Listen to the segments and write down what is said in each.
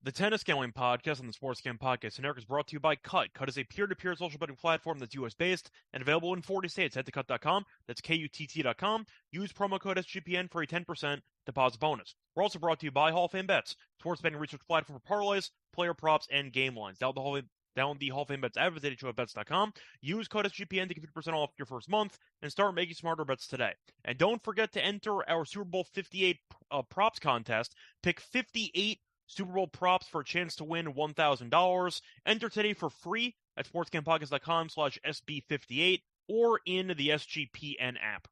The Tennis Gambling Podcast on the Sports Gambling Podcast Network is brought to you by Cut. Cut is a peer-to-peer social betting platform that's US-based and available in 40 states. Head to Cut.com, that's KUTT.com. Use promo code SGPN for a 10% deposit bonus. We're also brought to you by Hall of Fame Bets, sports betting research platform for parlays, player props, and game lines. Download the Hall of Fame Bets app at HOPENY.com. Use code SGPN to get 50% off your first month and start making smarter bets today. And don't forget to enter our Super Bowl 58 props contest. Pick 58 Super Bowl props for a chance to win $1,000. Enter today for free at sportsgamepodcast.com/SB58 or in the SGPN app.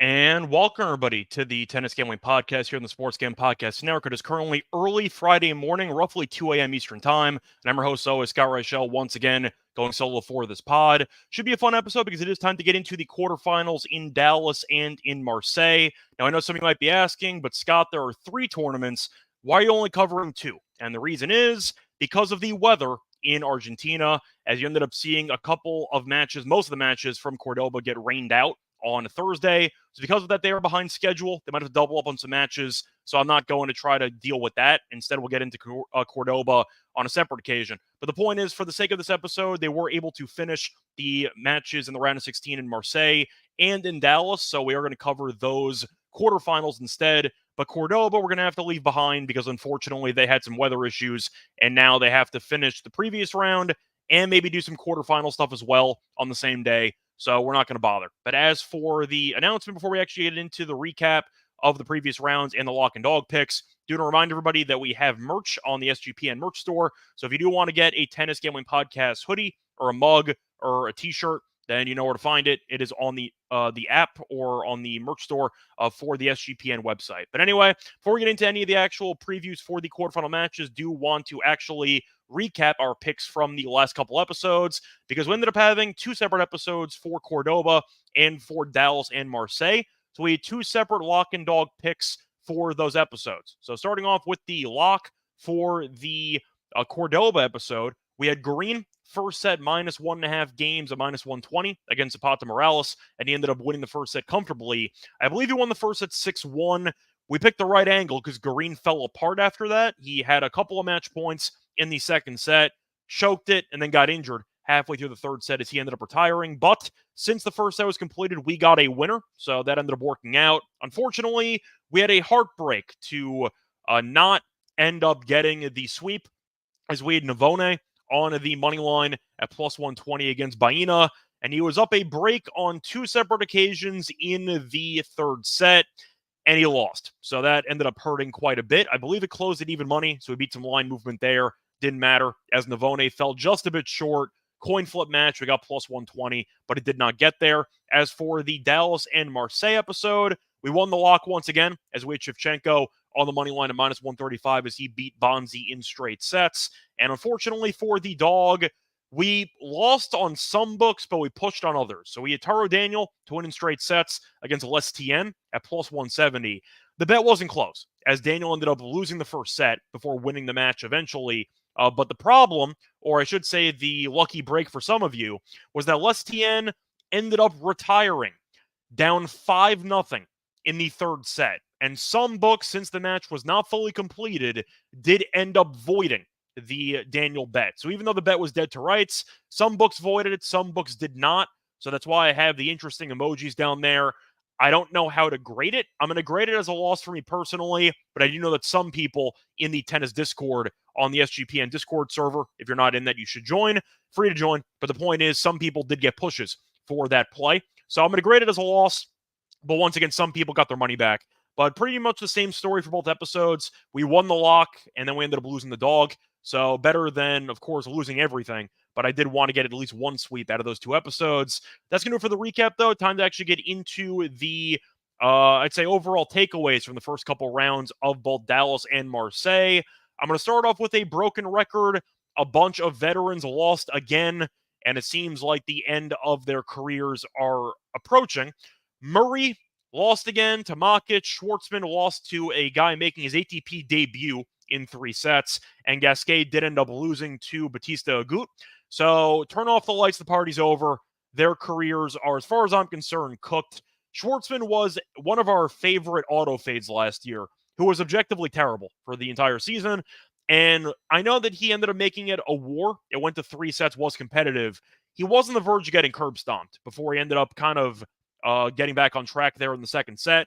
And welcome, everybody, to the Tennis Gambling Podcast here on the Sports Gambling Podcast Network. It is currently early Friday morning, roughly 2 a.m. Eastern Time. And I'm your host, always, Scott Reichel, once again going solo for this pod. Should be a fun episode because it is time to get into the quarterfinals in Dallas and in Marseille. Now, I know some of you might be asking, but Scott, there are 3 tournaments. Why are you only covering 2? And the reason is because of the weather in Argentina, as you ended up seeing a couple of matches, most of the matches from Cordoba get rained out on Thursday. So because of that, they are behind schedule. They might have to double up on some matches. So I'm not going to try to deal with that. Instead, we'll get into Cordoba on a separate occasion. But the point is, for the sake of this episode, they were able to finish the matches in the round of 16 in Marseille and in Dallas. So we are going to cover those quarterfinals instead. But Cordoba, we're going to have to leave behind because, unfortunately, they had some weather issues. And now they have to finish the previous round and maybe do some quarterfinal stuff as well on the same day. So we're not going to bother. But as for the announcement, before we actually get into the recap of the previous rounds and the lock and dog picks, do want to remind everybody that we have merch on the SGPN merch store. So if you do want to get a Tennis Gambling Podcast hoodie or a mug or a t-shirt, then you know where to find it. It is on the app or on the merch store for the SGPN website. But anyway, before we get into any of the actual previews for the quarterfinal matches, do want to actually recap our picks from the last couple episodes, because we ended up having 2 separate episodes for Cordoba and for Dallas and Marseille. So we had 2 separate lock and dog picks for those episodes. So starting off with the lock for the Cordoba episode, we had Green first set minus 1.5 games at minus 120 against Zapata Morales, and he ended up winning the first set comfortably. I believe he won the first set 6-1. We picked the right angle because Green fell apart after that. He had a couple of match points in the second set, choked it, and then got injured halfway through the third set as he ended up retiring. But since the first set was completed, we got a winner, so that ended up working out. Unfortunately, we had a heartbreak to not end up getting the sweep, as we had Navone on the money line at plus 120 against Baena, and he was up a break on 2 separate occasions in the third set, and he lost. So that ended up hurting quite a bit. I believe it closed at even money, so we beat some line movement there. Didn't matter, as Navone fell just a bit short. Coin flip match, we got plus 120, but it did not get there. As for the Dallas and Marseille episode, we won the lock once again, as we had Shevchenko on the money line at minus 135 as he beat Bonzi in straight sets. And unfortunately for the dog, we lost on some books, but we pushed on others. So we had Taro Daniel to win in straight sets against Lestien at plus 170. The bet wasn't close, as Daniel ended up losing the first set before winning the match eventually. But the problem, or I should say the lucky break for some of you, was that Lestien ended up retiring down 5-0 in the third set. And some books, since the match was not fully completed, did end up voiding the Daniel bet. So even though the bet was dead to rights, some books voided it, some books did not. So that's why I have the interesting emojis down there. I don't know how to grade it. I'm going to grade it as a loss for me personally, but I do know that some people in the tennis Discord on the SGPN Discord server, if you're not in that, you should join. Free to join. But the point is, some people did get pushes for that play. So I'm going to grade it as a loss. But once again, some people got their money back. But pretty much the same story for both episodes. We won the lock, and then we ended up losing the dog. So better than, of course, losing everything. But I did want to get at least one sweep out of those 2 episodes. That's going to do it for the recap, though. Time to actually get into the, I'd say, overall takeaways from the first couple rounds of both Dallas and Marseille. I'm going to start off with a broken record. A bunch of veterans lost again, and it seems like the end of their careers are approaching. Murray lost again to Makic. Schwartzman lost to a guy making his ATP debut in 3 sets. And Gasquet did end up losing to Batista Agut. So turn off the lights. The party's over. Their careers are, as far as I'm concerned, cooked. Schwartzman was one of our favorite auto fades last year who was objectively terrible for the entire season. And I know that he ended up making it a war. It went to 3 sets, was competitive. He was on the verge of getting curb stomped before he ended up kind of getting back on track there in the second set.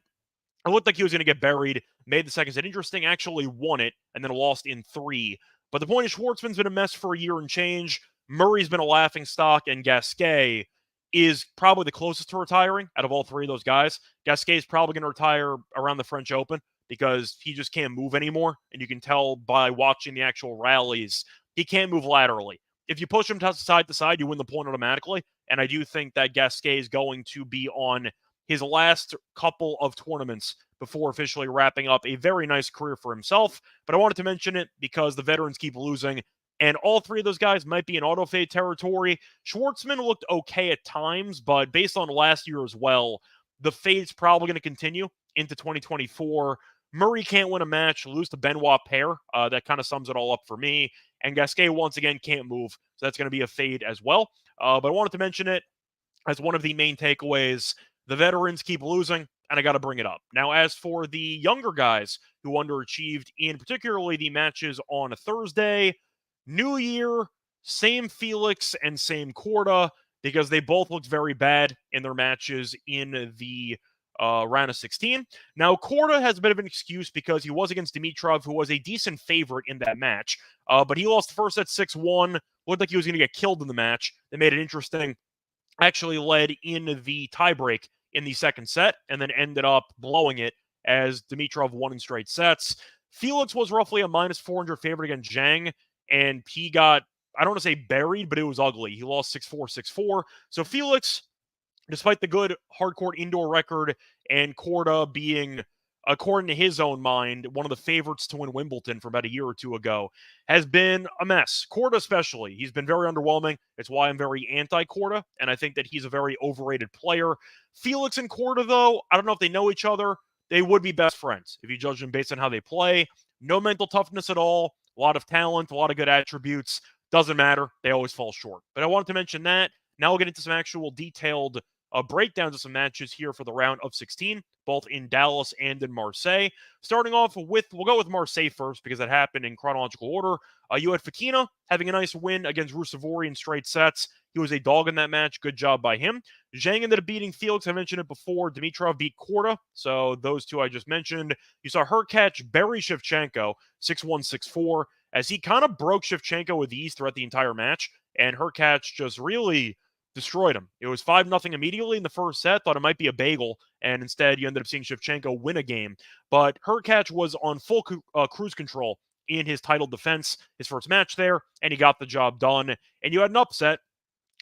It looked like he was going to get buried, made the second set interesting, actually won it, and then lost in 3. But the point is, Schwartzman's been a mess for a year and change. Murray's been a laughingstock, and Gasquet is probably the closest to retiring out of all 3 of those guys. Gasquet is probably going to retire around the French Open because he just can't move anymore. And you can tell by watching the actual rallies, he can't move laterally. If you push him side to side, you win the point automatically. And I do think that Gasquet is going to be on his last couple of tournaments before officially wrapping up a very nice career for himself. But I wanted to mention it because the veterans keep losing, and all 3 of those guys might be in auto-fade territory. Schwartzman looked okay at times, but based on last year as well, the fade's probably going to continue into 2024. Murray can't win a match, lose to Benoit Paire. That kind of sums it all up for me. And Gasquet, once again, can't move, so that's going to be a fade as well. But I wanted to mention it as one of the main takeaways. The veterans keep losing, and I got to bring it up. Now, as for the younger guys who underachieved in particularly the matches on a Thursday, new year, same Felix and same Korda, because they both looked very bad in their matches in the round of 16. Now, Korda has a bit of an excuse because he was against Dimitrov, who was a decent favorite in that match, but he lost the first set 6-1. Looked like he was going to get killed in the match. They made it interesting. Actually led in the tiebreak in the second set, and then ended up blowing it as Dimitrov won in straight sets. Felix was roughly a minus 400 favorite against Zhang, and he got, I don't want to say buried, but it was ugly. He lost 6-4, 6-4. So Felix, despite the good hardcourt indoor record and Korda being, according to his own mind, one of the favorites to win Wimbledon from about a year or 2 ago, has been a mess. Korda especially. He's been very underwhelming. It's why I'm very anti-Korda, and I think that he's a very overrated player. Felix and Korda, though, I don't know if they know each other. They would be best friends if you judge them based on how they play. No mental toughness at all. A lot of talent, a lot of good attributes. Doesn't matter. They always fall short. But I wanted to mention that. Now we'll get into some actual detailed breakdowns of some matches here for the round of 16, both in Dallas and in Marseille. Starting off with, we'll go with Marseille first because that happened in chronological order. You had Fekina having a nice win against Rusevori in straight sets. He was a dog in that match. Good job by him. Zhang ended up beating Felix. I mentioned it before. Dimitrov beat Korda. So those 2 I just mentioned. You saw Hurkacz bury Shevchenko 6-1, 6-4 as he kind of broke Shevchenko with ease throughout the entire match. And Hurkacz just really destroyed him. It was 5-0 immediately in the first set. Thought it might be a bagel, and instead you ended up seeing Shevchenko win a game. But Hurkacz was on full cruise control in his title defense, his first match there, and he got the job done. And you had an upset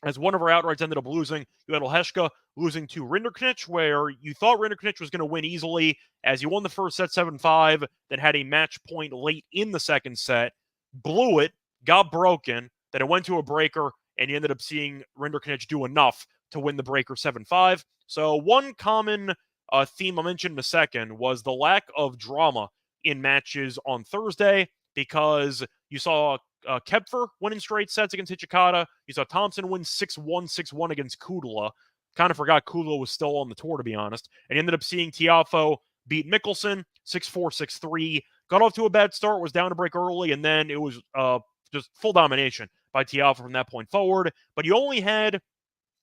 as one of our outrights ended up losing. You had Oleshka losing to Rinderknech, where you thought Rinderknech was going to win easily as he won the first set 7-5, then had a match point late in the second set, blew it, got broken, then it went to a breaker, and you ended up seeing Rinderknech do enough to win the breaker 7-5. So one common theme I'll mention in a second was the lack of drama in matches on Thursday, because you saw Kepfer win in straight sets against Hijikata. You saw Thompson win 6-1, 6-1 against Kudla. Kind of forgot Kudla was still on the tour, to be honest. And you ended up seeing Tiafoe beat Mickelson 6-4, 6-3. Got off to a bad start, was down to break early, and then it was just full domination by Tiafoe from that point forward. But you only had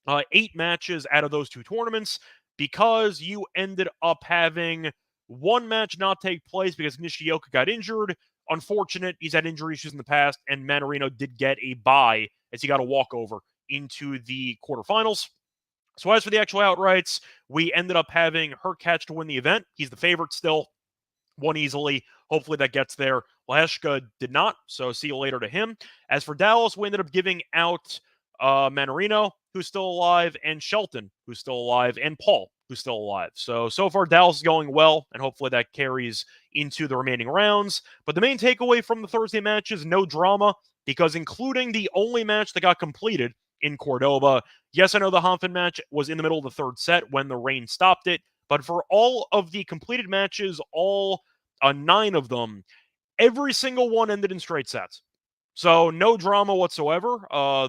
8 matches out of those 2 tournaments because you ended up having one match not take place because Nishioka got injured. Unfortunate, he's had injury issues in the past, and Mannarino did get a bye as he got a walkover into the quarterfinals. So as for the actual outrights, we ended up having Hurkacz to win the event. He's the favorite still. Won easily. Hopefully that gets there. Leheshka did not, so see you later to him. As for Dallas, we ended up giving out Mannarino, who's still alive, and Shelton, who's still alive, and Paul, who's still alive. So far, Dallas is going well, and hopefully that carries into the remaining rounds. But the main takeaway from the Thursday match is no drama, because including the only match that got completed in Cordoba, yes, I know the Hanfin match was in the middle of the third set when the rain stopped it, but for all of the completed matches, all 9 of them, every single one ended in straight sets. So no drama whatsoever.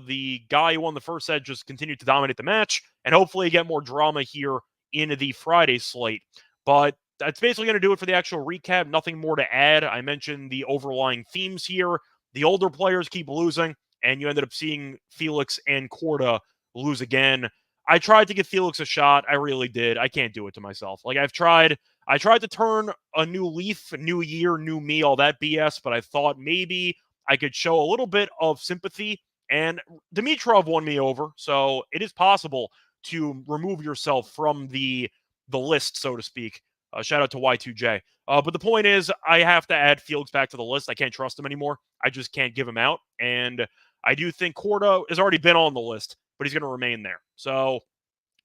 The guy who won the first set just continued to dominate the match, and hopefully get more drama here in the Friday slate. But that's basically going to do it for the actual recap. Nothing more to add. I mentioned the overlying themes here. The older players keep losing, and you ended up seeing Felix and Korda lose again. I tried to give Felix a shot. I really did. I can't do it to myself. Like, I tried to turn a new leaf, new year, new me, all that BS, but I thought maybe I could show a little bit of sympathy, and Dimitrov won me over, so it is possible to remove yourself from the list, so to speak. Shout out to Y2J. But the point is, I have to add Felix back to the list. I can't trust him anymore. I just can't give him out. And I do think Korda has already been on the list, but he's going to remain there. So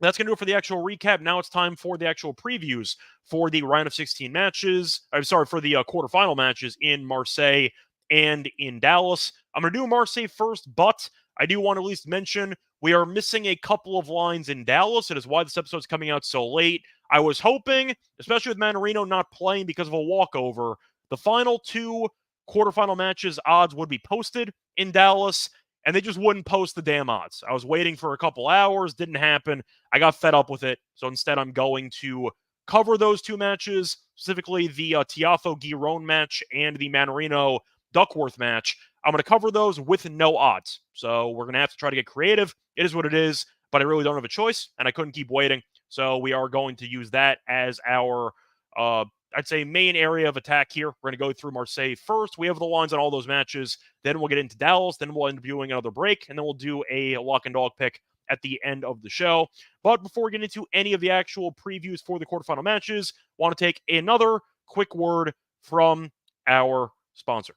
that's going to do it for the actual recap. Now it's time for the actual previews for the round of 16 matches. I'm sorry, for the quarterfinal matches in Marseille and in Dallas. I'm going to do Marseille first, but I do want to at least mention we are missing a couple of lines in Dallas. It is why this episode is coming out so late. I was hoping, especially with Mannarino not playing because of a walkover, the final two quarterfinal matches odds would be posted in Dallas, and they just wouldn't post the damn odds. I was waiting for a couple hours, didn't happen. I got fed up with it, so instead I'm going to cover those two matches, specifically the Tiafo-Giron match and the Mannarino-Duckworth match. I'm going to cover those with no odds, so we're going to have to try to get creative. It is what it is, but I really don't have a choice, and I couldn't keep waiting, so we are going to use that as our I'd say main area of attack here. We're going to go through Marseille first. We have the lines on all those matches. Then we'll get into Dallas. Then we'll end up doing another break. And then we'll do a lock and dog pick at the end of the show. But before we get into any of the actual previews for the quarterfinal matches, I want to take another quick word from our sponsor.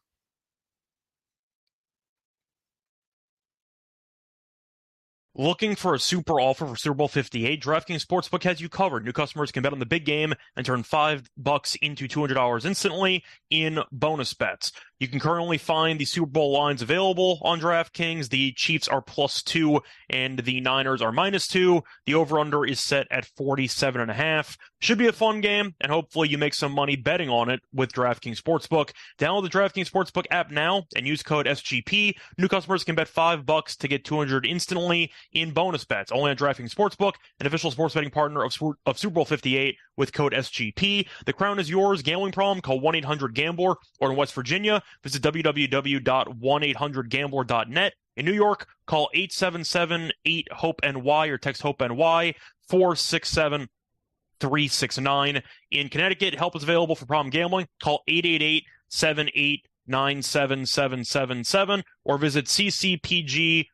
Looking for a super offer for Super Bowl 58? DraftKings Sportsbook has you covered. New customers can bet on the big game and turn $5 into $200 instantly in bonus bets. You can currently find the Super Bowl lines available on DraftKings. The Chiefs are +2 and the Niners are -2. The over-under is set at 47.5. Should be a fun game, and hopefully you make some money betting on it with DraftKings Sportsbook. Download the DraftKings Sportsbook app now and use code SGP. New customers can bet $5 to get $200 instantly in bonus bets. Only on DraftKings Sportsbook, an official sports betting partner of Super Bowl 58 with code SGP. The crown is yours. Gambling problem? Call 1-800-GAMBLER. Or in West Virginia, visit www.1800gambler.net. In New York, call 877-8-HOPE-NY or text HOPE-NY 467-369. In Connecticut, help is available for problem gambling. Call 888-78-97777 or visit ccpg.org.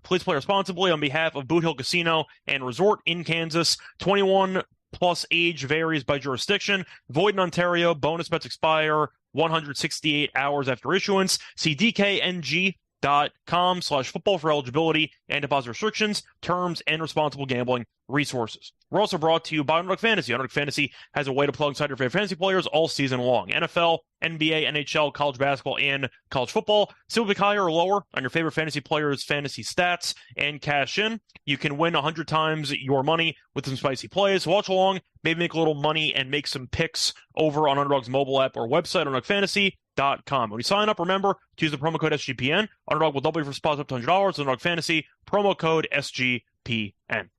Please play responsibly on behalf of Boot Hill Casino and Resort in Kansas. 21 plus age varies by jurisdiction. Void in Ontario. Bonus bets expire 168 hours after issuance. See dkng.com/football for eligibility and deposit restrictions, terms, and responsible gambling resources. We're also brought to you by Underdog Fantasy. Underdog Fantasy has a way to plug inside your favorite fantasy players all season long. NFL, NBA, NHL, college basketball, and college football. Simply higher or lower on your favorite fantasy players' fantasy stats and cash in. You can win 100 times your money with some spicy plays. Watch along, maybe make a little money and make some picks over on Underdog's mobile app or website, UnderdogFantasy.com. When you sign up, remember to use the promo code SGPN. Underdog will double your spots up to $100. Underdog Fantasy, promo code SGPN.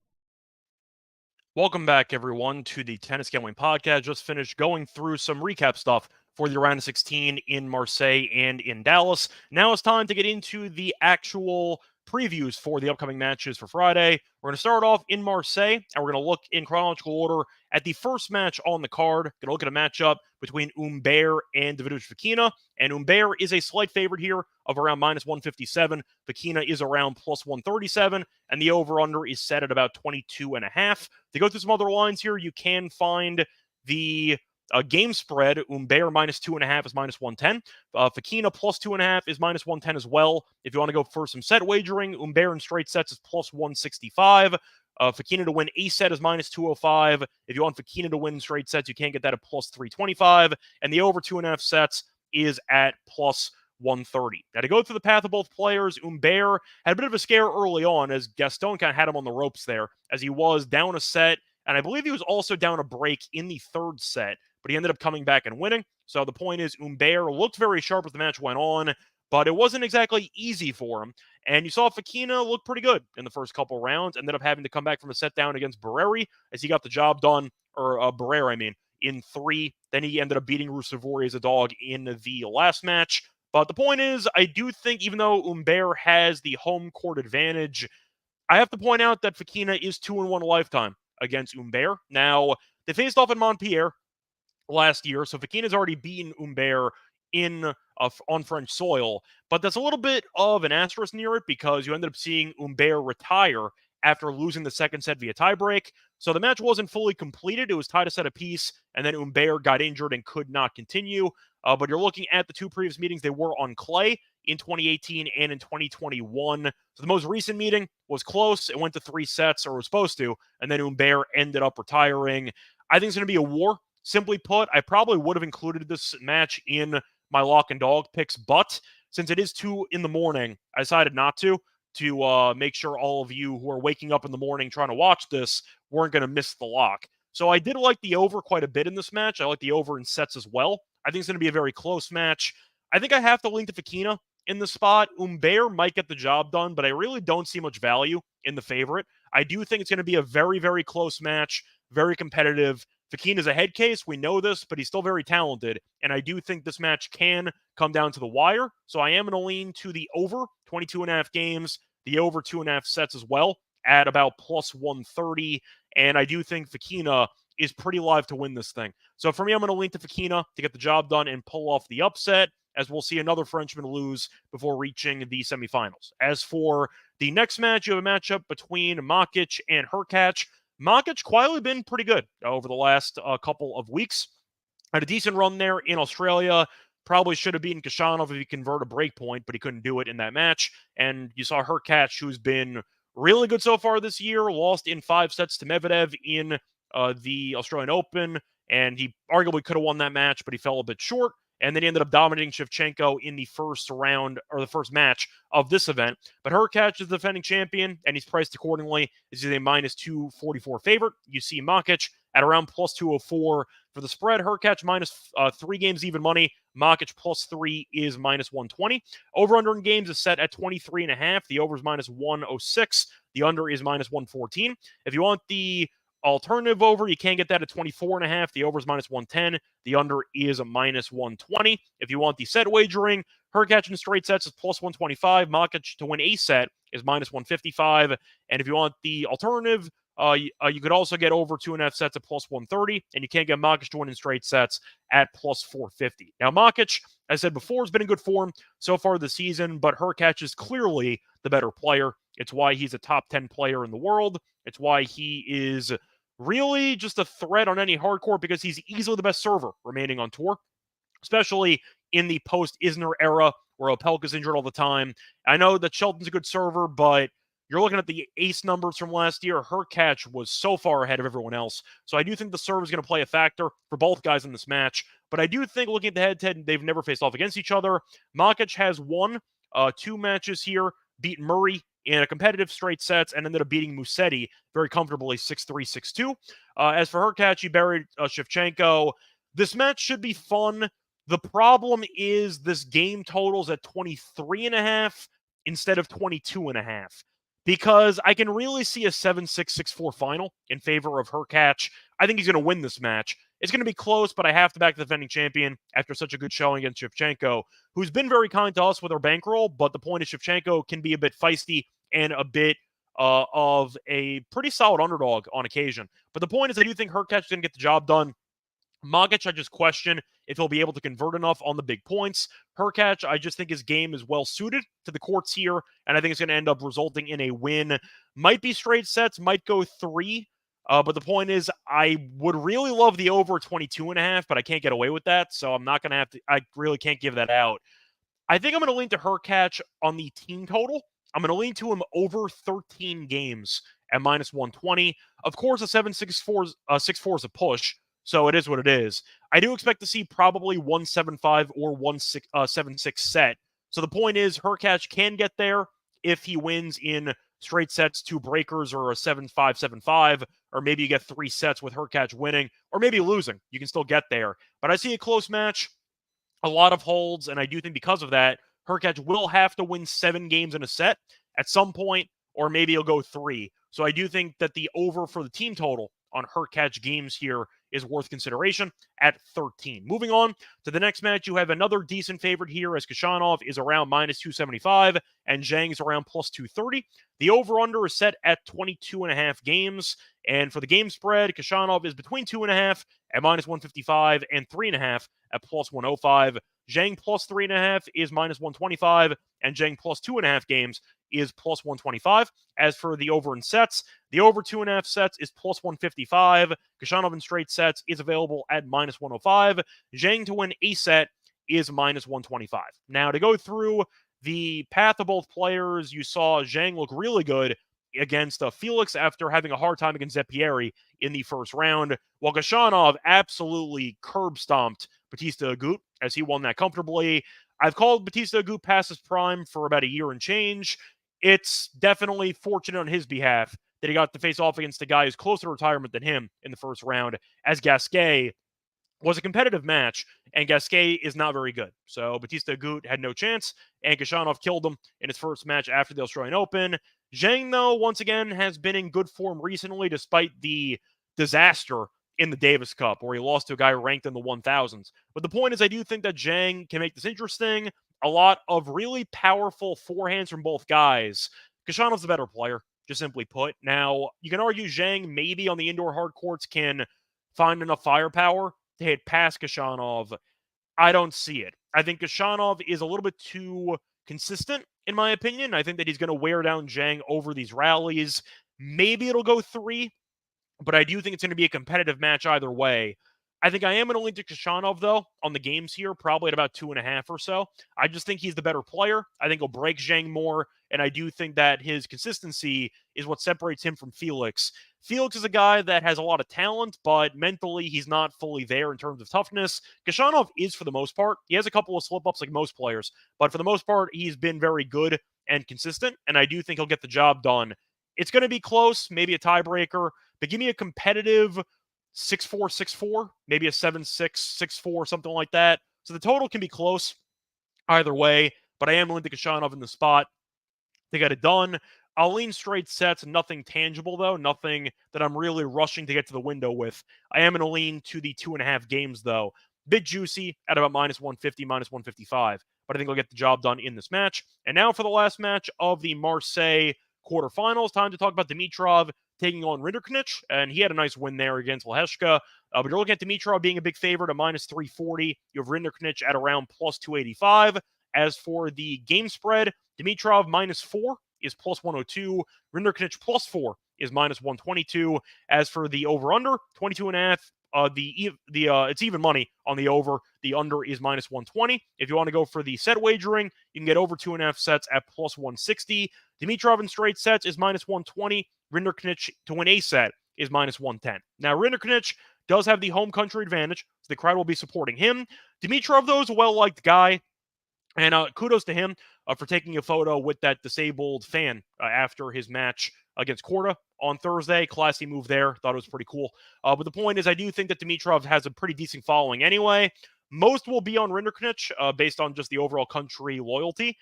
Welcome back, everyone, to the Tennis Gambling Podcast. Just finished going through some recap stuff for the round of 16 in Marseille and in Dallas. Now it's time to get into the actual previews for the upcoming matches for Friday. We're going to start off in Marseille, and we're going to look in chronological order at the first match on the card. Going to look at a matchup between Humbert and Davidovich Fokina, and Humbert is a slight favorite here of around -157. Fokina is around +137, and the over-under is set at about 22.5. To go through some other lines here, you can find the game spread. Humbert -2.5 is -110. Fokina +2.5 is -110 as well. If you want to go for some set wagering, Humbert in straight sets is +165. Fokina to win a set is -205. If you want Fokina to win straight sets, you can't get that at +325. And the over 2.5 sets is at +130. Now, to go through the path of both players, Humbert had a bit of a scare early on as Gaston kind of had him on the ropes there, as he was down a set, and I believe he was also down a break in the third set, but he ended up coming back and winning. So the point is, Humbert looked very sharp as the match went on, but it wasn't exactly easy for him. And you saw Fokina look pretty good in the first couple rounds, ended up having to come back from a set down against Barreri as he got the job done, or Barrere, in 3. Then he ended up beating Rusevori as a dog in the last match. But the point is, I do think even though Humbert has the home court advantage, I have to point out that Fekina is 2-1 lifetime against Humbert. Now, they faced off in Montpellier last year, so Fekina's already beaten Humbert on French soil, but there's a little bit of an asterisk near it because you ended up seeing Humbert retire after losing the second set via tiebreak. So the match wasn't fully completed. It was tied a set apiece, and then Humbert got injured and could not continue. But you're looking at the two previous meetings. They were on clay in 2018 and in 2021. So the most recent meeting was close. It went to 3 sets, or was supposed to, and then Humbert ended up retiring. I think it's going to be a war. Simply put, I probably would have included this match in my lock and dog picks, but since it is 2 in the morning, I decided not to make sure all of you who are waking up in the morning trying to watch this weren't going to miss the lock. So I did like the over quite a bit in this match. I like the over in sets as well. I think it's going to be a very close match. I think I have to lean to Fekina in the spot. Humbert might get the job done, but I really don't see much value in the favorite. I do think it's going to be a very, very close match, very competitive. Fekina's a head case. We know this, but he's still very talented. And I do think this match can come down to the wire. So I am going to lean to the over 22.5 games, the over 2.5 sets as well at about plus 130. And I do think Fekina is pretty live to win this thing. So for me, I'm going to lean to Fekina to get the job done and pull off the upset, as we'll see another Frenchman lose before reaching the semifinals. As for the next match, you have a matchup between Makic and Hurkacz. Makic quietly been pretty good over the last couple of weeks. Had a decent run there in Australia. Probably should have beaten Kashanov if he converted a break point, but he couldn't do it in that match. And you saw Hurkacz, who's been really good so far this year, lost in 5 sets to Medvedev in the Australian Open, and he arguably could have won that match, but he fell a bit short. And then he ended up dominating Shevchenko in the first round, or the first match of this event. But Hurkacz is the defending champion, and he's priced accordingly. This is a minus 244 favorite. You see Makic at around plus 204 for the spread. Hurkacz minus 3 games even money. Makic plus 3 is minus 120. Over-under in games is set at 23.5. The over is minus 106. The under is minus 114. If you want the alternative over, you can get that at 24.5. The over is minus 110. The under is a minus 120. If you want the set wagering, Hurkacz in straight sets is plus 125. Makic to win a set is minus 155. And if you want the alternative, you could also get over 2.5 sets at plus 130, and you can't get Makic to win in straight sets at plus 450. Now, Makic, as I said before, has been in good form so far this season, but Hurkacz is clearly the better player. It's why he's a top 10 player in the world. It's why he is really just a threat on any hardcourt, because he's easily the best server remaining on tour, especially in the post-Isner era where Opelka's injured all the time. I know that Shelton's a good server, but you're looking at the ace numbers from last year. Hurkacz was so far ahead of everyone else. So I do think the serve is going to play a factor for both guys in this match. But I do think, looking at the head-to-head, they've never faced off against each other. Makic has won 2 matches here, beat Murray in a competitive straight sets, and ended up beating Musetti very comfortably 6-3, 6-2. As for Hurkacz, he buried Shevchenko. This match should be fun. The problem is this game totals at 23.5 instead of 22.5. Because I can really see a 7-6, 6-4 final in favor of Hurkacz. I think he's going to win this match. It's going to be close, but I have to back the defending champion after such a good showing against Shevchenko, who's been very kind to us with our bankroll, but the point is Shevchenko can be a bit feisty and a bit of a pretty solid underdog on occasion. But the point is, I do think Hurkacz is going to get the job done. Makic, I just question if he'll be able to convert enough on the big points. Hurkacz, I just think his game is well suited to the courts here, and I think it's going to end up resulting in a win. Might be straight sets, might go 3, but the point is, I would really love the over 22.5, but I can't get away with that, so I'm not going to have to, I really can't give that out. I think I'm going to lean to Hurkacz on the team total. I'm going to lean to him over 13 games at minus 120. Of course, a 7-6-4 is a push, so it is what it is. I do expect to see probably 175 or 176 set. So the point is, Hurkacz can get there if he wins in straight sets, 2 breakers, or a 7-5, 7-5, or maybe you get 3 sets with Hurkacz winning, or maybe losing. You can still get there. But I see a close match, a lot of holds, and I do think because of that, Hurkacz will have to win 7 games in a set at some point, or maybe he'll go 3. So I do think that the over for the team total on Hurkacz games here is worth consideration at 13. Moving on to the next match, you have another decent favorite here as Khachanov is around minus 275 and Zhang's around plus 230. The over-under is set at 22.5 games. And for the game spread, Khachanov is between 2.5 at minus 155 and 3.5 at plus 105. Zhang plus 3.5 is minus 125, and Zhang plus 2.5 games is plus 125. As for the over in sets, the over 2.5 sets is plus 155. Khachanov in straight sets is available at minus 105. Zhang to win a set is minus 125. Now, to go through the path of both players, you saw Zhang look really good against Felix after having a hard time against Zeppieri in the first round, while Khachanov absolutely curb-stomped Bautista Agut as he won that comfortably. I've called Bautista Agut past his prime for about a year and change. It's definitely fortunate on his behalf that he got to face off against a guy who's closer to retirement than him in the first round, as Gasquet was a competitive match, and Gasquet is not very good. So Bautista Agut had no chance, and Khachanov killed him in his first match after the Australian Open. Zhang, though, once again, has been in good form recently, despite the disaster in the Davis Cup, where he lost to a guy ranked in the 1000s. But the point is, I do think that Zhang can make this interesting. A lot of really powerful forehands from both guys. Khachanov's the better player, just simply put. Now, you can argue Zhang maybe on the indoor hard courts can find enough firepower to hit past Khachanov. I don't see it. I think Khachanov is a little bit too consistent, in my opinion. I think that he's going to wear down Zhang over these rallies. Maybe it'll go 3, but I do think it's going to be a competitive match either way. I think I am going to lean to Khachanov, though, on the games here, probably at about 2.5 or so. I just think he's the better player. I think he'll break Zhang more, and I do think that his consistency is what separates him from Felix. Felix is a guy that has a lot of talent, but mentally he's not fully there in terms of toughness. Khachanov is, for the most part. He has a couple of slip-ups like most players, but for the most part, he's been very good and consistent, and I do think he'll get the job done. It's going to be close, maybe a tiebreaker, but give me a competitive 6-4, 6-4, maybe a 7-6, 6-4, something like that. So the total can be close either way, but I am leaning to Khachanov in the spot to get it done. I'll lean straight sets, nothing tangible though, nothing that I'm really rushing to get to the window with. I am going to lean to the 2.5 games though. Bit juicy at about minus 150, minus 155, but I think I'll get the job done in this match. And now for the last match of the Marseille quarterfinals, time to talk about Dimitrov taking on Rinderknech, and he had a nice win there against Leheshka. But you're looking at Dimitrov being a big favorite at minus 340. You have Rinderknech at around plus 285. As for the game spread, Dimitrov minus 4 is plus 102. Rinderknech plus 4 is minus 122. As for the over-under, 22.5. It's even money on the over. The under is minus 120. If you want to go for the set wagering, you can get over 2.5 sets at plus 160. Dimitrov in straight sets is minus 120. Rinderknech to win a set is minus 110. Now, Rinderknech does have the home country advantage, so the crowd will be supporting him. Dimitrov, though, is a well-liked guy, and kudos to him for taking a photo with that disabled fan after his match against Korda on Thursday. Classy move there. Thought it was pretty cool. But the point is, I do think that Dimitrov has a pretty decent following anyway. Most will be on Rinderknech based on just the overall country loyalty.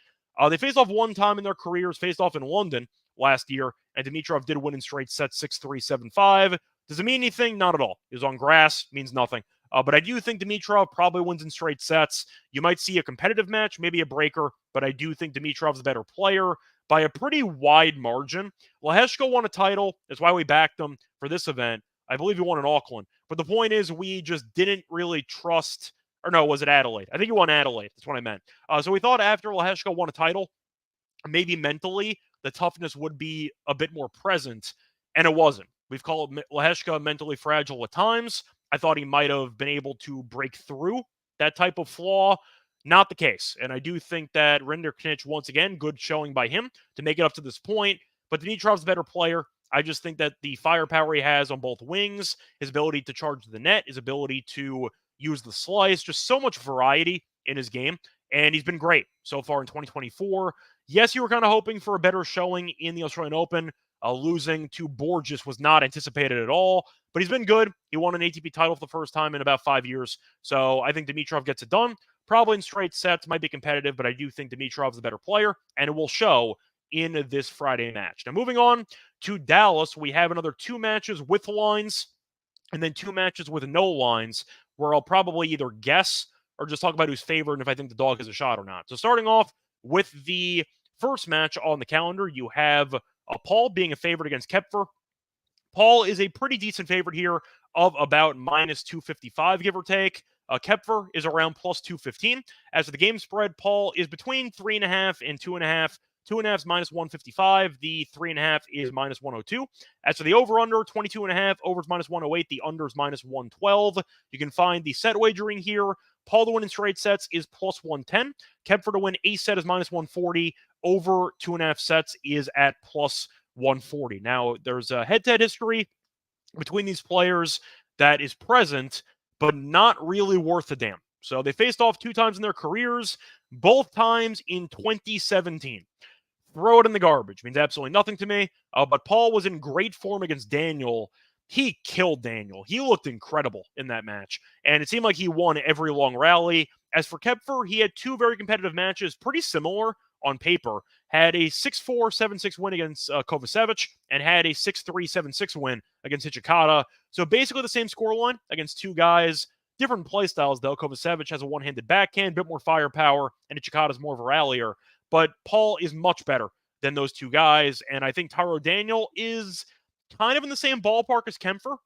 They faced off one time in their careers, faced off in London last year, and Dimitrov did win in straight sets 6-3, 7-5. Does it mean anything? Not at all. It was on grass, means nothing. But I do think Dimitrov probably wins in straight sets. You might see a competitive match, maybe a breaker, but I do think Dimitrov's a better player by a pretty wide margin. Leheshka won a title. That's why we backed him for this event. I believe he won in Auckland. But the point is, we just didn't really trust, or no, was it Adelaide? I think he won Adelaide. That's what I meant. So we thought after Leheshka won a title, maybe mentally, the toughness would be a bit more present, and it wasn't. We've called Leheshka mentally fragile at times. I thought he might have been able to break through that type of flaw. Not the case. And I do think that Rinderknech, once again, good showing by him to make it up to this point. But Dimitrov's a better player. I just think that the firepower he has on both wings, his ability to charge the net, his ability to use the slice, just so much variety in his game. And he's been great so far in 2024. Yes, you were kind of hoping for a better showing in the Australian Open. Losing to Borges was not anticipated at all, but he's been good. He won an ATP title for the first time in about 5 years. So I think Dimitrov gets it done. Probably in straight sets, might be competitive, but I do think Dimitrov's the better player, and it will show in this Friday match. Now, moving on to Dallas, we have another 2 matches with lines. and then 2 matches with no lines where I'll probably either guess or just talk about who's favored and if I think the dog has a shot or not. So starting off with the first match on the calendar, you have Paul being a favorite against Kepfer. Paul is a pretty decent favorite here of about minus 255, give or take. Kepfer is around plus 215. As for the game spread, Paul is between 3.5 and 2.5. 2.5 is minus 155. The 3.5 is minus 102. As for the over-under, 22.5. Over is minus 108. The under is minus 112. You can find the set wagering here. Paul to win in straight sets is plus 110. Kepfer to win a set is minus 140. Over 2.5 sets is at plus 140. Now, there's a head-to-head history between these players that is present, but not really worth a damn. So they faced off 2 times in their careers, both times in 2017. Throw it in the garbage. Means absolutely nothing to me. But Paul was in great form against Daniel. He killed Daniel. He looked incredible in that match. And it seemed like he won every long rally. As for Kepfer, he had 2 very competitive matches, pretty similar on paper. Had a 6-4, 7-6 win against Kovacevic and had a 6-3, 7-6 win against Hichikata. So basically the same scoreline against 2 guys. Different play styles, though. Kovacevic has a one-handed backhand, a bit more firepower, and Hichikata's more of a rallier. But Paul is much better than those 2 guys, and I think Taro Daniel is kind of in the same ballpark as Kepfer,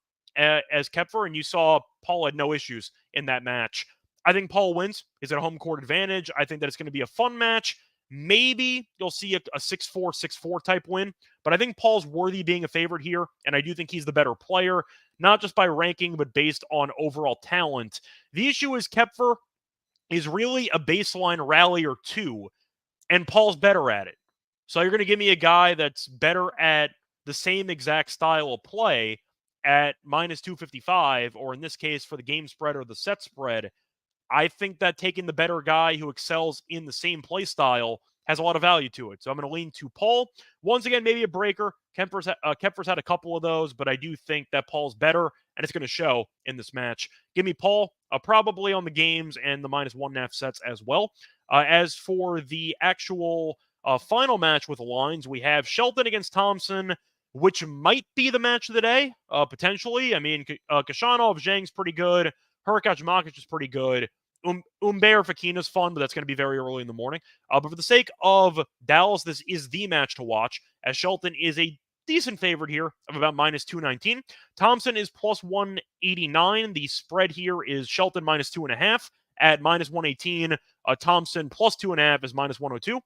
and you saw Paul had no issues in that match. I think Paul wins. He's at a home court advantage. I think that it's going to be a fun match. Maybe you'll see a 6-4, 6-4 type win, but I think Paul's worthy being a favorite here, and I do think he's the better player, not just by ranking, but based on overall talent. The issue is Kepfer is really a baseline rallier too, and Paul's better at it. So you're going to give me a guy that's better at the same exact style of play at minus 255, or in this case for the game spread or the set spread. I think that taking the better guy who excels in the same play style has a lot of value to it. So I'm going to lean to Paul. Once again, maybe a breaker. Kepfer's had a couple of those, but I do think that Paul's better, and it's going to show in this match. Give me Paul, probably on the games and the minus 1.5 sets as well. As for the actual final match with the lines, we have Shelton against Thompson, which might be the match of the day, potentially. I mean, Kashanov, Zhang's pretty good. Hurkacz Makic is pretty good. Umber Fakina's fun, but that's going to be very early in the morning. But for the sake of Dallas, this is the match to watch, as Shelton is a decent favorite here of about minus 219. Thompson is plus 189. The spread here is Shelton minus 2.5 at minus 118. Thompson plus 2.5 is minus 102.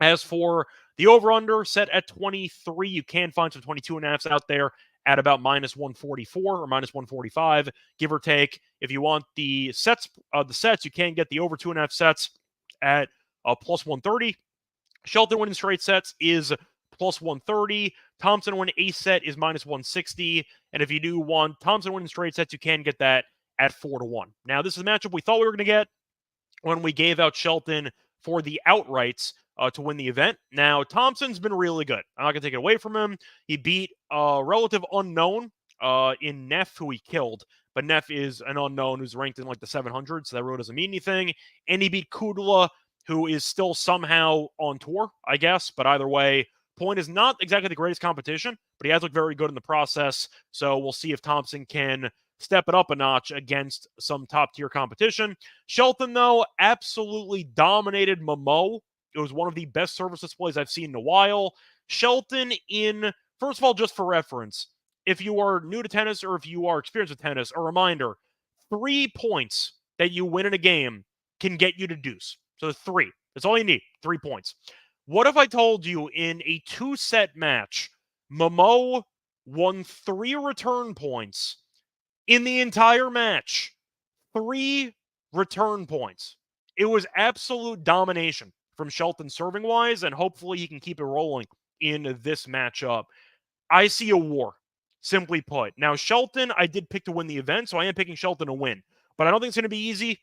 As for the over-under set at 23, you can find some 22.5s out there at about minus 144 or minus 145, give or take. If you want the sets, you can get the over 2.5 sets at plus 130. Shelton winning straight sets is plus 130. Thompson winning a set is minus 160. And if you do want Thompson winning straight sets, you can get that at 4-1. Now, this is a matchup we thought we were going to get when we gave out Shelton for the outrights to win the event. Now, Thompson's been really good. I'm not going to take it away from him. He beat a relative unknown in Neff, who he killed. But Neff is an unknown who's ranked in like the 700, so that really doesn't mean anything. And he beat Kudla, who is still somehow on tour, I guess. But either way, Point is not exactly the greatest competition, but he has looked very good in the process. So we'll see if Thompson can step it up a notch against some top-tier competition. Shelton, though, absolutely dominated Momo. It was one of the best service displays I've seen in a while. Shelton first of all, just for reference, if you are new to tennis or if you are experienced with tennis, a reminder, 3 points that you win in a game can get you to deuce. So 3. That's all you need, 3 points. What if I told you in a 2-set match, Momo won 3 return points in the entire match? 3 return points. It was absolute domination from Shelton serving-wise, and hopefully he can keep it rolling in this matchup. I see a war, simply put. Now, Shelton, I did pick to win the event, so I am picking Shelton to win. But I don't think it's going to be easy.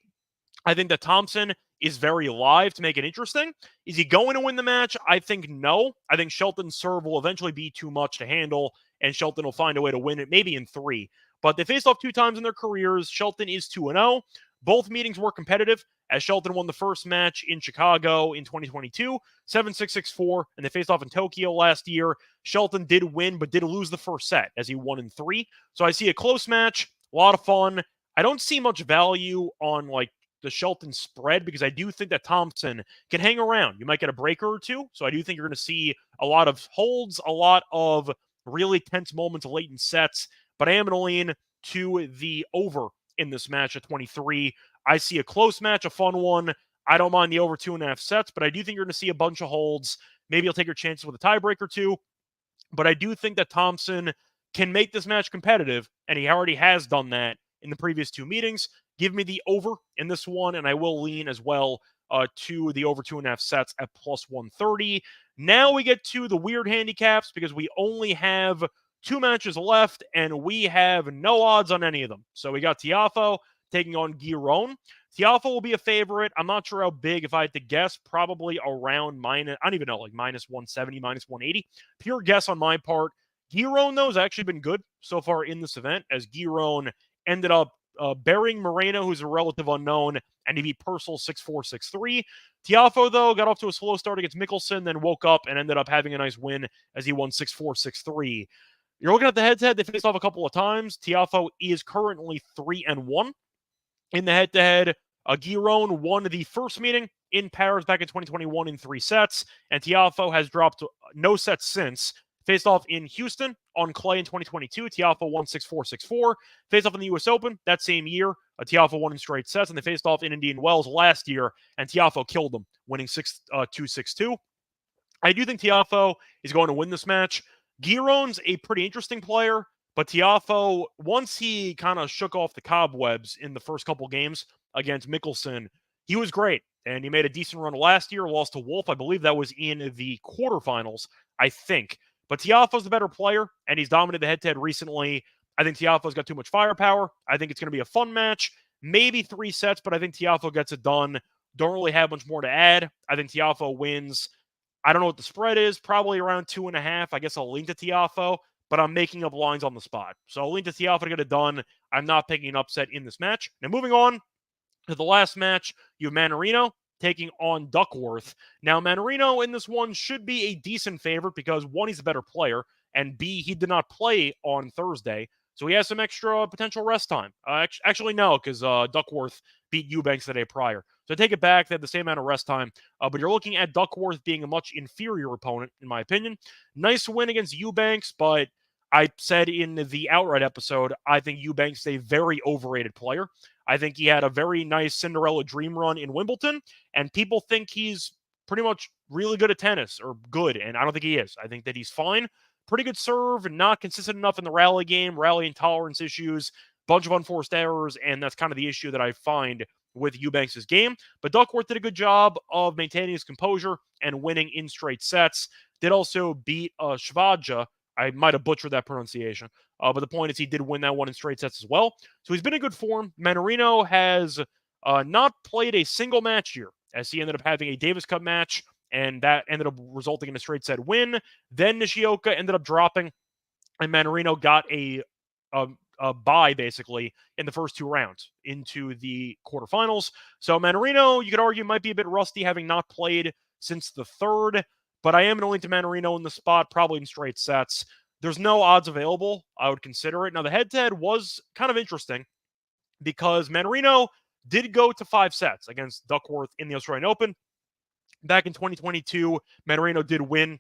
I think that Thompson is very live to make it interesting. Is he going to win the match? I think no. I think Shelton's serve will eventually be too much to handle, and Shelton will find a way to win it, maybe in 3. But they faced off 2 times in their careers. Shelton is 2-0. Both meetings were competitive, as Shelton won the first match in Chicago in 2022, 7-6, 6-4, and they faced off in Tokyo last year. Shelton did win, but did lose the first set as he won in 3. So I see a close match, a lot of fun. I don't see much value on like the Shelton spread because I do think that Thompson can hang around. You might get a breaker or two. So I do think you're going to see a lot of holds, a lot of really tense moments late in sets. But I am going to lean to the over in this match at 23. I see a close match, a fun one. I don't mind the over 2.5 sets, but I do think you're going to see a bunch of holds. Maybe you'll take your chances with a tiebreaker too. But I do think that Thompson can make this match competitive, and he already has done that in the previous 2 meetings. Give me the over in this one, and I will lean as well to the over 2.5 sets at plus 130. Now we get to the weird handicaps because we only have 2 matches left, and we have no odds on any of them. So we got Tiafoe taking on Giron. Tiafoe will be a favorite. I'm not sure how big. If I had to guess, probably around minus, I don't even know, like minus 170, minus 180. Pure guess on my part. Giron, though, has actually been good so far in this event, as Giron ended up burying Moreno, who's a relative unknown, and he beat Purcell 6-4, 6-3. Tiafoe, though, got off to a slow start against Mickelson, then woke up and ended up having a nice win as he won 6-4, 6-3. You're looking at the head-to-head. They faced off a couple of times. Tiafoe is currently 3-1 in the head-to-head. Giron won the first meeting in Paris back in 2021 in 3 sets, and Tiafoe has dropped no sets since. Faced off in Houston on clay in 2022. Tiafoe won 6-4, 6-4. Faced off in the U.S. Open that same year. Tiafoe won in straight sets, and they faced off in Indian Wells last year, and Tiafoe killed them, winning 6-2, 6-2. I do think Tiafoe is going to win this match. Giron's a pretty interesting player, but Tiafoe, once he kind of shook off the cobwebs in the first couple games against Mickelson, he was great. And he made a decent run last year, lost to Wolf. I believe that was in the quarterfinals, I think. But Tiafoe's the better player, and he's dominated the head-to-head recently. I think Tiafoe's got too much firepower. I think it's going to be a fun match. Maybe 3 sets, but I think Tiafoe gets it done. Don't really have much more to add. I think Tiafoe wins. I don't know what the spread is. Probably around 2.5. I guess I'll lean to Tiafoe, but I'm making up lines on the spot. So I'll lean to Tiafoe to get it done. I'm not picking an upset in this match. Now moving on to the last match, you have Mannarino taking on Duckworth. Now, Mannarino in this one should be a decent favorite because, 1, he's a better player, and B, he did not play on Thursday, so he has some extra potential rest time. Actually, no, because Duckworth beat Eubanks the day prior. So I take it back. They have the same amount of rest time, but you're looking at Duckworth being a much inferior opponent, in my opinion. Nice win against Eubanks, but I said in the outright episode, I think Eubanks is a very overrated player. I think he had a very nice Cinderella dream run in Wimbledon, and people think he's pretty much really good at tennis, or good, and I don't think he is. I think that he's fine. Pretty good serve, not consistent enough in the rally game, rally intolerance issues, bunch of unforced errors, and that's kind of the issue that I find with Eubanks' game. But Duckworth did a good job of maintaining his composure and winning in straight sets. Did also beat Shvaja. I might have butchered that pronunciation. But the point is he did win that one in straight sets as well. So he's been in good form. Mannarino has not played a single match here, as he ended up having a Davis Cup match, and that ended up resulting in a straight set win. Then Nishioka ended up dropping, and Mannarino got a bye, basically, in the first 2 rounds into the quarterfinals. So Mannarino, you could argue, might be a bit rusty, having not played since the 3rd, but I am going to lean to Mannarino in the spot, probably in straight sets. There's no odds available. I would consider it. Now, the head-to-head was kind of interesting because Mannarino did go to 5 sets against Duckworth in the Australian Open. Back in 2022, Mannarino did win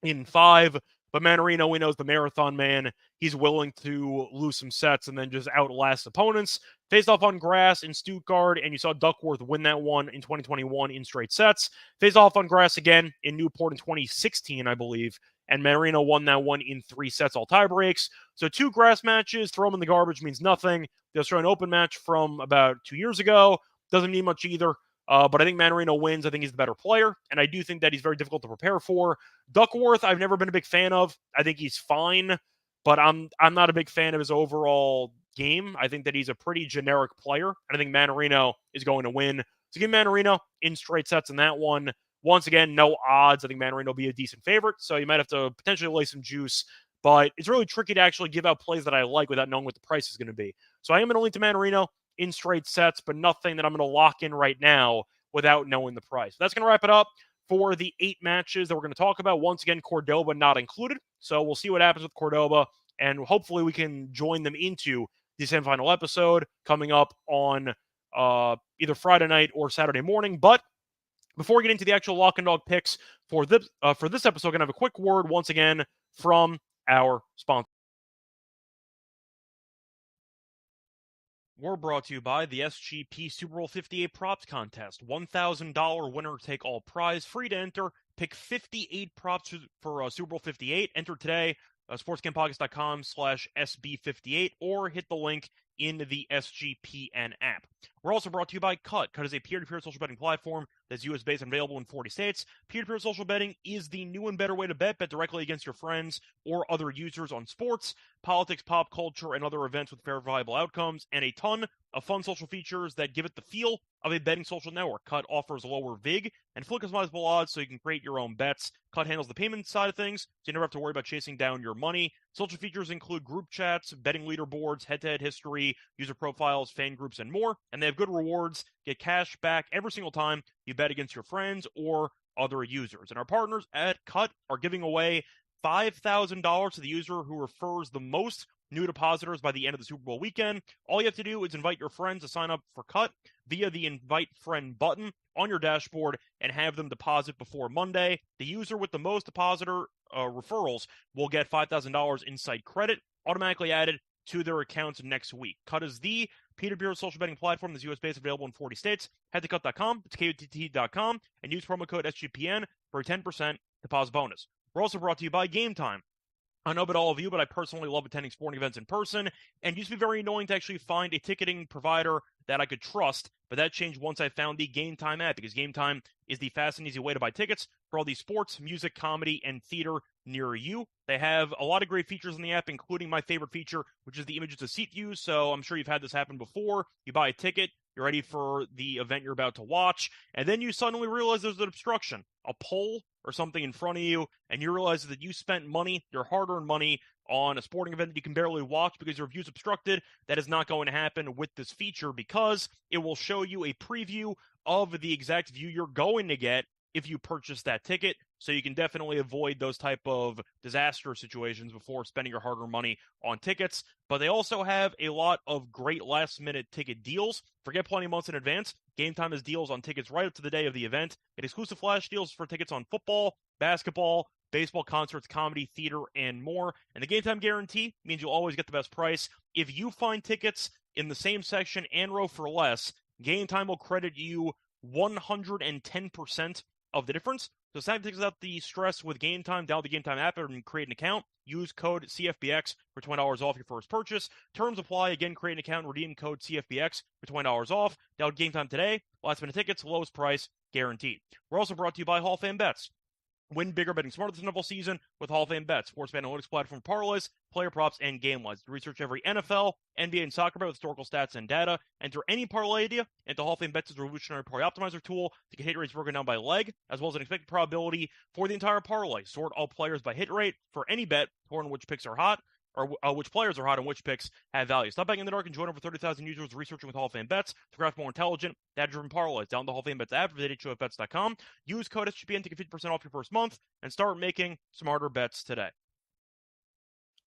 in 5, but Mannarino, we know, is the marathon man. He's willing to lose some sets and then just outlast opponents. Faced off on grass in Stuttgart, and you saw Duckworth win that one in 2021 in straight sets. Faced off on grass again in Newport in 2016, I believe, and Mannarino won that one in 3 sets, all tie breaks. So 2 grass matches, throw them in the garbage means nothing. The Australian Open match from about 2 years ago doesn't mean much either. But I think Mannarino wins. I think he's the better player, and I do think that he's very difficult to prepare for. Duckworth, I've never been a big fan of. I think he's fine, but I'm not a big fan of his overall game. I think that he's a pretty generic player, and I think Mannarino is going to win. So give Mannarino in straight sets in that one. Once again, no odds. I think Mannarino will be a decent favorite, so you might have to potentially lay some juice, but it's really tricky to actually give out plays that I like without knowing what the price is going to be. So I am going to lean to Mannarino in straight sets, but nothing that I'm going to lock in right now without knowing the price. That's going to wrap it up for the 8 matches that we're going to talk about. Once again, Cordoba not included. So we'll see what happens with Cordoba, and hopefully we can join them into the semifinal episode coming up on either Friday night or Saturday morning. But before we get into the actual lock and dog picks for this episode, I'm going to have a quick word once again from our sponsor. We're brought to you by the SGP Super Bowl 58 Props Contest. $1,000 winner take all prize, free to enter. Pick 58 props for Super Bowl 58. Enter today, sportsgamepodcast.com/SB58, or hit the link in the SGPN app. We're also brought to you by Cut. Cut is a peer-to-peer social betting platform that's US-based and available in 40 states. Peer-to-peer social betting is the new and better way to bet. Bet directly against your friends or other users on sports, politics, pop culture, and other events with verifiable outcomes, and a ton of fun social features that give it the feel of a betting social network. Cut offers lower VIG and fully customizable odds so you can create your own bets. Cut handles the payment side of things, so you never have to worry about chasing down your money. Social features include group chats, betting leaderboards, head-to-head history, user profiles, fan groups, and more. And they have good rewards. Get cash back every single time you bet against your friends or other users. And our partners at Cut are giving away $5,000 to the user who refers the most new depositors by the end of the Super Bowl weekend. All you have to do is invite your friends to sign up for Cut via the Invite Friend button on your dashboard and have them deposit before Monday. The user with the most depositor referrals will get $5,000 in site credit automatically added to their accounts next week. Cut is the peer-to-peer social betting platform that's US-based, available in 40 states. Head to cut.com, it's KUTT.com, and use promo code SGPN for a 10% deposit bonus. We're also brought to you by Game Time. I know about all of you, but I personally love attending sporting events in person, and it used to be very annoying to actually find a ticketing provider that I could trust, but that changed once I found the Game Time app, because Game Time is the fast and easy way to buy tickets for all these sports, music, comedy, and theater near you. They have a lot of great features in the app, including my favorite feature, which is the images of seat views. So I'm sure you've had this happen before. You buy a ticket, you're ready for the event you're about to watch, and then you suddenly realize there's an obstruction, a pole or something in front of you, and you realize that you spent money, your hard-earned money, on a sporting event that you can barely watch because your view's obstructed. That is not going to happen with this feature, because it will show you a preview of the exact view you're going to get if you purchase that ticket. So you can definitely avoid those type of disaster situations before spending your hard-earned money on tickets. But they also have a lot of great last-minute ticket deals. Forget plenty of months in advance. Game Time has deals on tickets right up to the day of the event. Get exclusive flash deals for tickets on football, basketball, baseball, concerts, comedy, theater, and more. And the Game Time guarantee means you'll always get the best price. If you find tickets in the same section and row for less, Game Time will credit you 110% of the difference. So snag takes out the stress with Game Time. Download the Game Time app and create an account. Use code CFBX for $20 off your first purchase. Terms apply. Again, create an account and redeem code CFBX for $20 off. Download Game Time today. Last minute tickets, lowest price guaranteed. We're also brought to you by Hall of Fame Bets. Win bigger betting smarter this NFL season with Hall of Fame Bets. Sports bet analytics platform parlays, player props, and game lines. Research every NFL, NBA, and soccer bet with historical stats and data. Enter any parlay idea into Hall of Fame Bets' revolutionary parlay optimizer tool to get hit rates broken down by leg, as well as an expected probability for the entire parlay. Sort all players by hit rate for any bet, or in which picks are hot, or which players are hot and which picks have value. Stop betting in the dark and join over 30,000 users researching with Hall of Fame Bets to craft more intelligent, data-driven parlays. Download the Hall of Fame Bets app or visit HOFBets.com. Use code SGPN to get 50% off your first month and start making smarter bets today.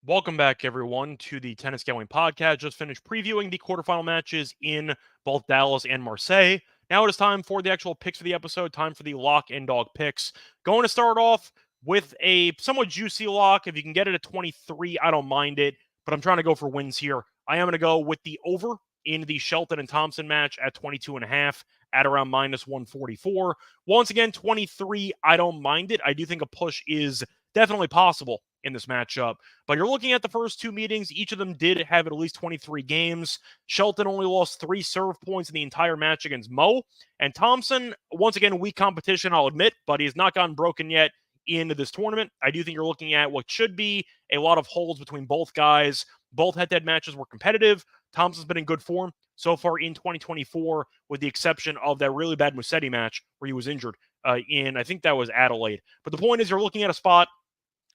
Welcome back, everyone, to the Tennis Gambling Podcast. Just finished previewing the quarterfinal matches in both Dallas and Marseille. Now it is time for the actual picks for the episode, time for the lock and dog picks. Going to start off with a somewhat juicy lock. If you can get it at 23, I don't mind it, but I'm trying to go for wins here. I am going to go with the over in the Shelton and Thompson match at 22.5 at around minus 144. Once again, 23, I don't mind it. I do think a push is definitely possible in this matchup, but you're looking at the first two meetings. Each of them did have at least 23 games. Shelton only lost 3 serve points in the entire match against Mo, and Thompson, once again, weak competition, I'll admit, but he has not gotten broken yet into this tournament. I do think you're looking at what should be a lot of holds between both guys. Both head-to-head matches were competitive. Thompson's been in good form so far in 2024, with the exception of that really bad Musetti match where he was injured in, I think that was Adelaide. But the point is, you're looking at a spot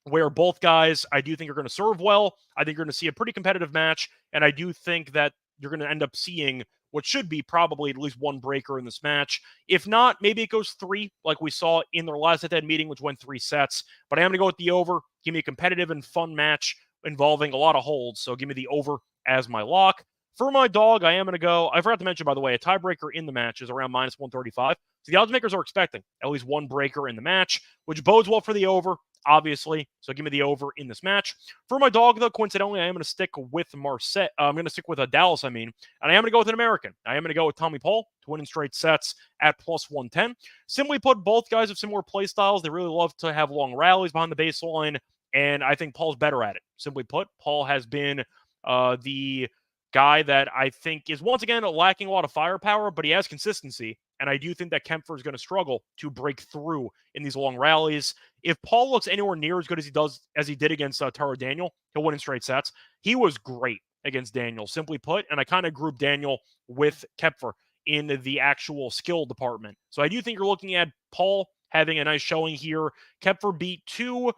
where both guys, I do think, are going to serve well. I think you're going to see a pretty competitive match, and I do think that you're going to end up seeing what should be probably at least one breaker in this match. If not, maybe it goes 3, like we saw in their last head-to-head meeting, which went 3 sets. But I am going to go with the over. Give me a competitive and fun match involving a lot of holds. So give me the over as my lock. For my dog, I am going to go, I forgot to mention, by the way, a tiebreaker in the match is around minus 135. So the odds makers are expecting at least one breaker in the match, which bodes well for the over, obviously. So give me the over in this match. For my dog, though, coincidentally, I am going to stick with Marseille. I'm going to stick with Dallas, and I am going to go with an American. I am going to go with Tommy Paul to win in straight sets at plus 110. Simply put, both guys have similar play styles. They really love to have long rallies behind the baseline, and I think Paul's better at it. Simply put, Paul has been the guy that I think is, once again, lacking a lot of firepower, but he has consistency. And I do think that Kempfer is going to struggle to break through in these long rallies. If Paul looks anywhere near as good as he did against Taro Daniel, he'll win in straight sets. He was great against Daniel, simply put. And I kind of grouped Daniel with Kempfer in the actual skill department. So I do think you're looking at Paul having a nice showing here. Kempfer beat 2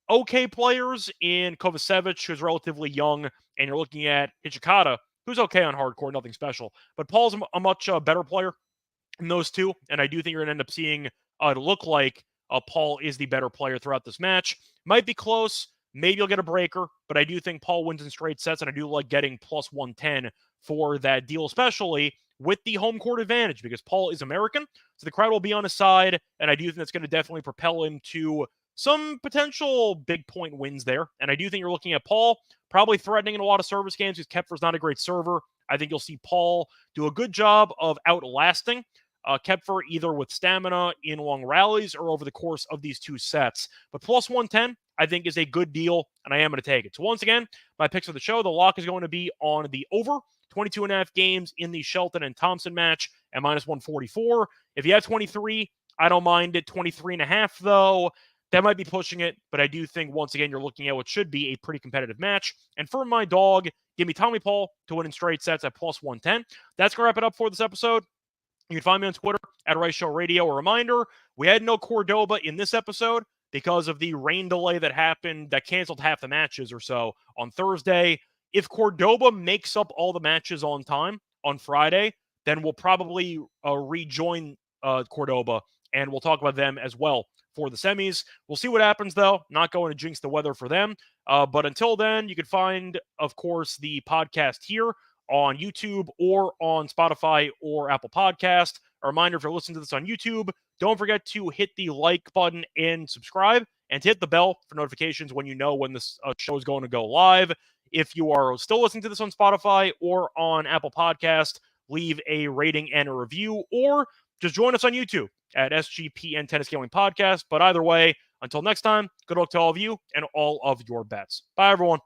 okay players in Kovacevic, who's relatively young, and you're looking at Hijikata, who's okay on hardcore, nothing special. But Paul's a much better player in those two, and I do think you're going to end up seeing it look like Paul is the better player throughout this match. Might be close. Maybe you'll get a breaker, but I do think Paul wins in straight sets, and I do like getting plus 110 for that deal, especially with the home court advantage, because Paul is American, so the crowd will be on his side, and I do think that's going to definitely propel him to some potential big point wins there. And I do think you're looking at Paul probably threatening in a lot of service games because Kepfer's not a great server. I think you'll see Paul do a good job of outlasting Kepfer either with stamina in long rallies or over the course of these 2 sets. But plus 110, I think, is a good deal, and I am going to take it. So once again, my picks for the show, the lock is going to be on the over, 22.5 games in the Shelton and Thompson match at minus 144. If you have 23, I don't mind it. 23.5, though, that might be pushing it, but I do think, once again, you're looking at what should be a pretty competitive match. And for my dog, give me Tommy Paul to win in straight sets at plus 110. That's going to wrap it up for this episode. You can find me on Twitter at Reichel Radio. A reminder, we had no Cordoba in this episode because of the rain delay that happened that canceled half the matches or so on Thursday. If Cordoba makes up all the matches on time on Friday, then we'll probably rejoin Cordoba, and we'll talk about them as well for the semis. We'll see what happens, though. Not going to jinx the weather for them. But until then, you can find, of course, the podcast here on YouTube or on Spotify or Apple Podcast. A reminder, if you're listening to this on YouTube, don't forget to hit the like button and subscribe, and to hit the bell for notifications when you know when this show is going to go live. If you are still listening to this on Spotify or on Apple Podcast, leave a rating and a review, or just join us on YouTube at SGPN Tennis Gambling Podcast. But either way, until next time, good luck to all of you and all of your bets. Bye, everyone.